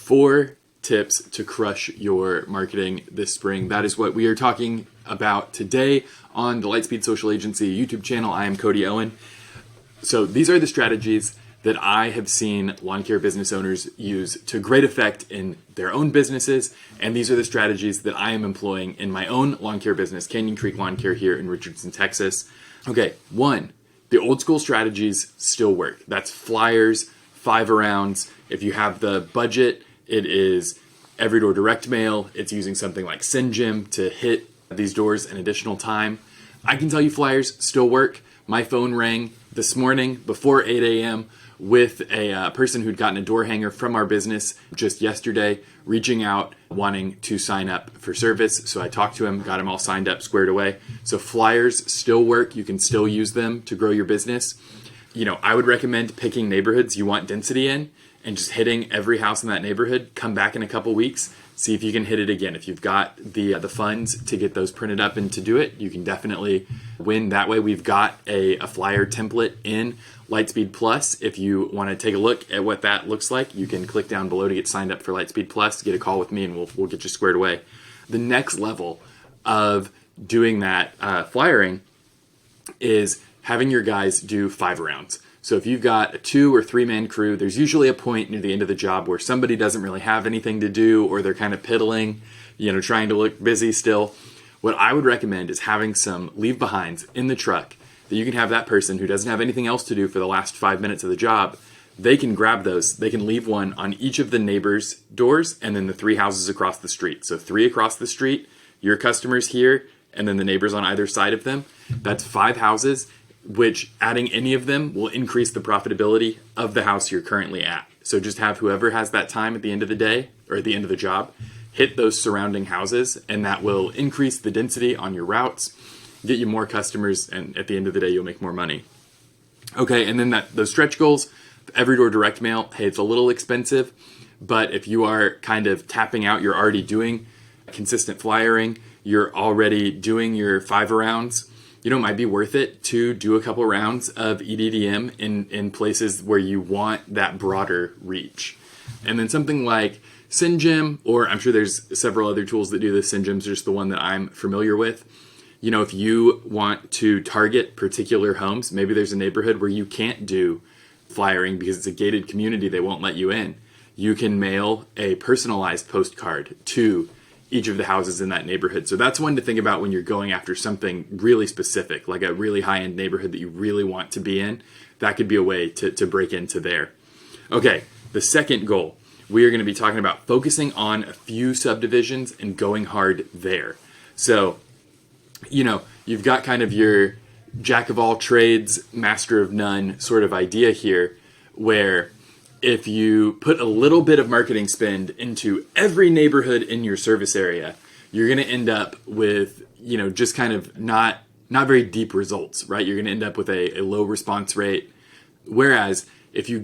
4 tips to crush your marketing this spring. That is what we are talking about today on the Lightspeed Social Agency YouTube channel. I am Cody Owen. So these are the strategies that I have seen lawn care business owners use to great effect in their own businesses, and these are the strategies that I am employing in my own lawn care business, Canyon Creek Lawn Care here in Richardson, Texas. Okay, 1, the old school strategies still work. That's flyers, 5-arounds. If you have the budget, it is every door direct mail. It's using something like SendJim to hit these doors an additional time. I can tell you flyers still work. My phone rang this morning before 8 a.m. with a person who'd gotten a door hanger from our business just yesterday, reaching out, wanting to sign up for service. So I talked to him, got him all signed up, squared away. So flyers still work. You can still use them to grow your business. I would recommend picking neighborhoods you want density in and just hitting every house in that neighborhood. Come back in a couple weeks, see if you can hit it again. If you've got the funds to get those printed up and to do it, you can definitely win that way. We've got a flyer template in Lightspeed Plus. If you want to take a look at what that looks like, you can click down below to get signed up for Lightspeed Plus, get a call with me, and we'll get you squared away. The next level of doing that flyering is having your guys do 5-arounds. So if you've got a 2 or 3-man crew, there's usually a point near the end of the job where somebody doesn't really have anything to do, or they're kind of piddling, trying to look busy still. What I would recommend is having some leave-behinds in the truck that you can have that person who doesn't have anything else to do for the last 5 minutes of the job. They can grab those. They can leave one on each of the neighbors' doors and then the 3 houses across the street. So 3 across the street, your customers here, and then the neighbors on either side of them. That's 5 houses, which adding any of them will increase the profitability of the house you're currently at. So just have whoever has that time at the end of the day or at the end of the job hit those surrounding houses, and that will increase the density on your routes, get you more customers, and at the end of the day, you'll make more money. Okay, and then those stretch goals, every door direct mail, hey, it's a little expensive, but if you are kind of tapping out, you're already doing consistent flyering, you're already doing your 5-arounds, it might be worth it to do a couple rounds of EDDM in places where you want that broader reach. And then something like SendJim, or I'm sure there's several other tools that do this. SendJim's just the one that I'm familiar with. If you want to target particular homes, maybe there's a neighborhood where you can't do flyering because it's a gated community, they won't let you in. You can mail a personalized postcard to each of the houses in that neighborhood. So that's one to think about when you're going after something really specific, like a really high-end neighborhood that you really want to be in. That could be a way to break into there. Okay, the second goal, we are going to be talking about focusing on a few subdivisions and going hard there. So, you've got kind of your jack of all trades, master of none sort of idea here, where if you put a little bit of marketing spend into every neighborhood in your service area, you're going to end up with, just kind of not very deep results, right? You're going to end up with a low response rate. Whereas if you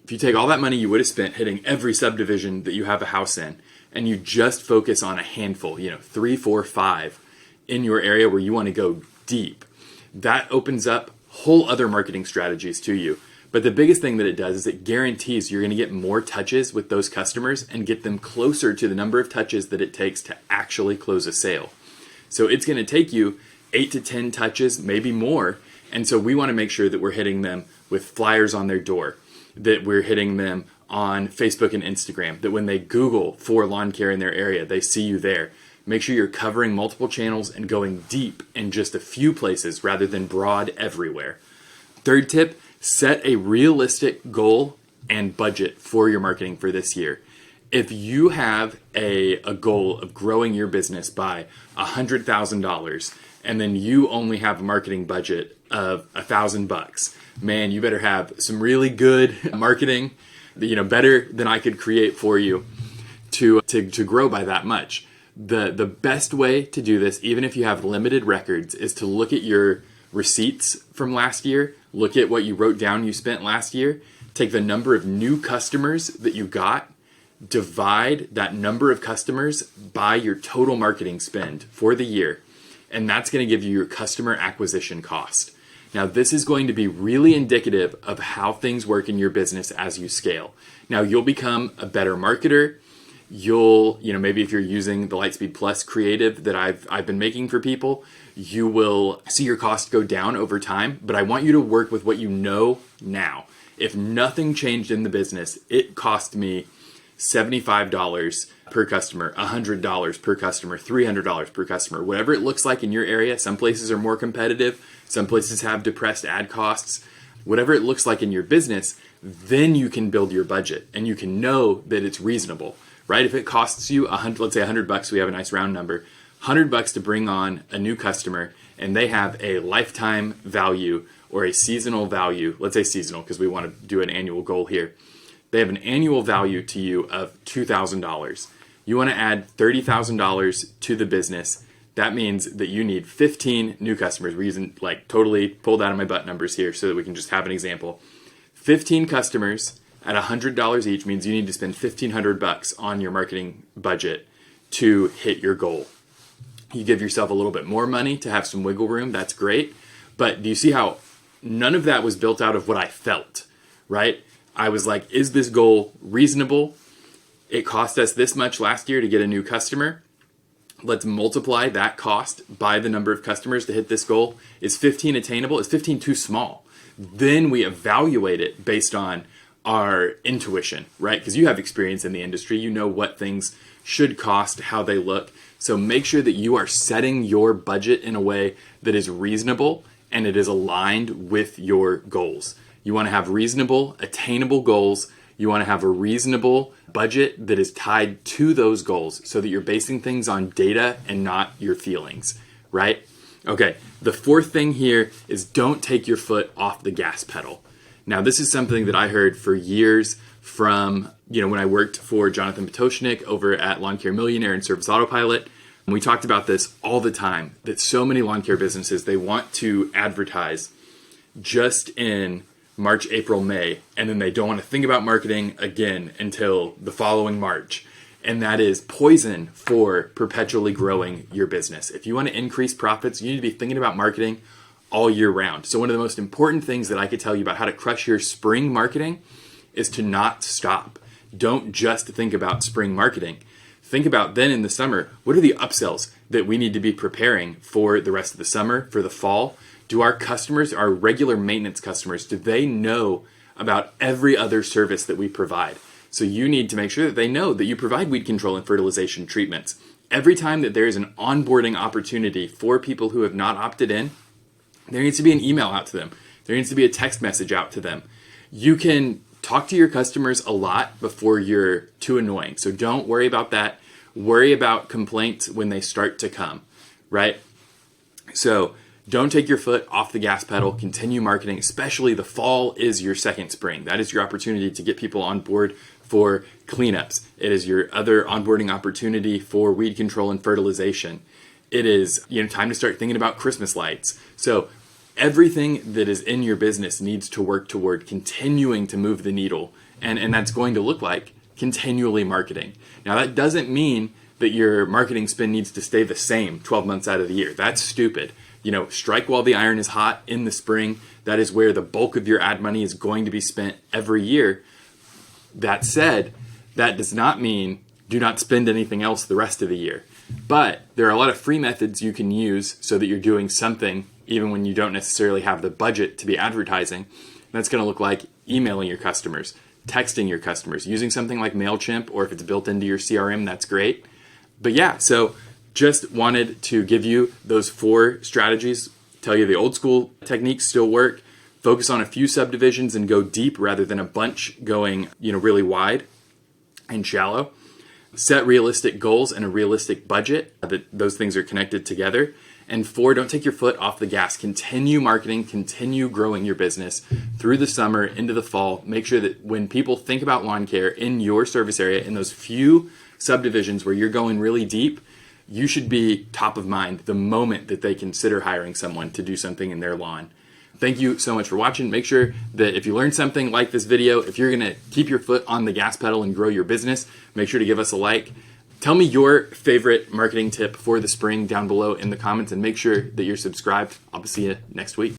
take all that money you would have spent hitting every subdivision that you have a house in, and you just focus on a handful, 3, 4, 5 in your area where you want to go deep, that opens up whole other marketing strategies to you. But the biggest thing that it does is it guarantees you're going to get more touches with those customers and get them closer to the number of touches that it takes to actually close a sale. So it's going to take you 8 to 10 touches, maybe more. And so we want to make sure that we're hitting them with flyers on their door, that we're hitting them on Facebook and Instagram, that when they Google for lawn care in their area, they see you there. Make sure you're covering multiple channels and going deep in just a few places rather than broad everywhere. Third tip, set a realistic goal and budget for your marketing for this year. If you have a goal of growing your business by $100,000 and then you only have a marketing budget of $1,000, man, you better have some really good marketing, better than I could create for you to grow by that much. The best way to do this, even if you have limited records, is to look at your receipts from last year, look at what you wrote down you spent last year, take the number of new customers that you got, divide that number of customers by your total marketing spend for the year, and that's going to give you your customer acquisition cost. Now, this is going to be really indicative of how things work in your business as you scale. Now, you'll become a better marketer. You'll, maybe if you're using the Lightspeed Plus creative that I've been making for people, you will see your cost go down over time. But I want you to work with what you know now. If nothing changed in the business, it cost me $75 per customer, $100 per customer, $300 per customer, whatever it looks like in your area. Some places are more competitive. Some places have depressed ad costs. Whatever it looks like in your business, then you can build your budget and you can know that it's reasonable, right? If it costs you let's say $100, we have a nice round number, $100 to bring on a new customer, and they have a lifetime value or a seasonal value. Let's say seasonal because we want to do an annual goal here. They have an annual value to you of $2,000. You want to add $30,000 to the business. That means that you need 15 new customers. We're using totally pulled out of my butt numbers here so that we can just have an example. 15 customers at $100 each means you need to spend $1,500 on your marketing budget to hit your goal. You give yourself a little bit more money to have some wiggle room. That's great. But do you see how none of that was built out of what I felt, right? I was like, is this goal reasonable? It cost us this much last year to get a new customer. Let's multiply that cost by the number of customers to hit this goal. Is 15 attainable? Is 15 too small? Then we evaluate it based on our intuition, right? Because you have experience in the industry. You know what things should cost, how they look. So make sure that you are setting your budget in a way that is reasonable and it is aligned with your goals. You want to have reasonable, attainable goals. You want to have a reasonable budget that is tied to those goals so that you're basing things on data and not your feelings, right? Okay, the fourth thing here is don't take your foot off the gas pedal. Now, this is something that I heard for years from, when I worked for Jonathan Potoshnik over at Lawn Care Millionaire and Service Autopilot. And we talked about this all the time, that so many lawn care businesses, they want to advertise just in March, April, May, and then they don't want to think about marketing again until the following March. And that is poison for perpetually growing your business. If you want to increase profits, you need to be thinking about marketing all year round. So one of the most important things that I could tell you about how to crush your spring marketing is to not stop. Don't just think about spring marketing. Think about then in the summer, what are the upsells that we need to be preparing for the rest of the summer, for the fall? Do our customers, our regular maintenance customers, do they know about every other service that we provide? So you need to make sure that they know that you provide weed control and fertilization treatments. Every time that there is an onboarding opportunity for people who have not opted in, there needs to be an email out to them. There needs to be a text message out to them. You can talk to your customers a lot before you're too annoying. So don't worry about that. Worry about complaints when they start to come, right? So don't take your foot off the gas pedal. Continue marketing, especially the fall is your second spring. That is your opportunity to get people on board for cleanups. It is your other onboarding opportunity for weed control and fertilization. It is time to start thinking about Christmas lights. So everything that is in your business needs to work toward continuing to move the needle. And that's going to look like continually marketing. Now, that doesn't mean that your marketing spend needs to stay the same 12 months out of the year. That's stupid. Strike while the iron is hot in the spring. That is where the bulk of your ad money is going to be spent every year. That said, that does not mean do not spend anything else the rest of the year. But there are a lot of free methods you can use so that you're doing something even when you don't necessarily have the budget to be advertising. That's going to look like emailing your customers, texting your customers, using something like MailChimp, or if it's built into your CRM, that's great. But yeah, so just wanted to give you those 4 strategies, tell you the old school techniques still work. Focus on a few subdivisions and go deep rather than a bunch going, really wide and shallow. Set realistic goals and a realistic budget. Those things are connected together. And 4, don't take your foot off the gas. Continue marketing, continue growing your business through the summer, into the fall. Make sure that when people think about lawn care in your service area, in those few subdivisions where you're going really deep, you should be top of mind the moment that they consider hiring someone to do something in their lawn. Thank you so much for watching. Make sure that if you learned something, like this video. If you're going to keep your foot on the gas pedal and grow your business, make sure to give us a like. Tell me your favorite marketing tip for the spring down below in the comments, and make sure that you're subscribed. I'll see you next week.